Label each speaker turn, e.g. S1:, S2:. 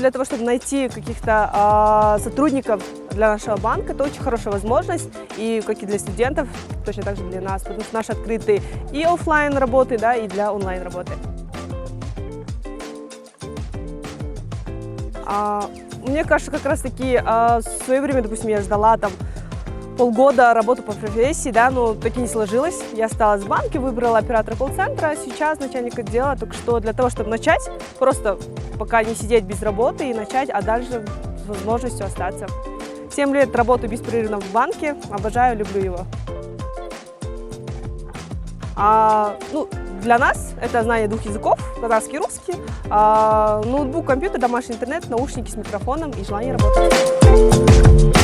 S1: для того, чтобы найти каких-то сотрудников для нашего банка, это очень хорошая возможность, и как и для студентов, точно так же для нас, потому что наши открыты и офлайн работы, да, и для онлайн работы. Мне кажется, как раз таки в свое время, допустим, я ждала там полгода работу по профессии, да, но так и не сложилось. Я осталась в банке, выбрала оператора колл-центра, сейчас начальник отдела, только что для того, чтобы начать, просто пока не сидеть без работы и начать, а дальше с возможностью остаться. 7 лет работаю беспрерывно в банке, обожаю, люблю его. Для нас это знание 2 языков, казахский и русский, ноутбук, компьютер, домашний интернет, наушники с микрофоном и желание работать.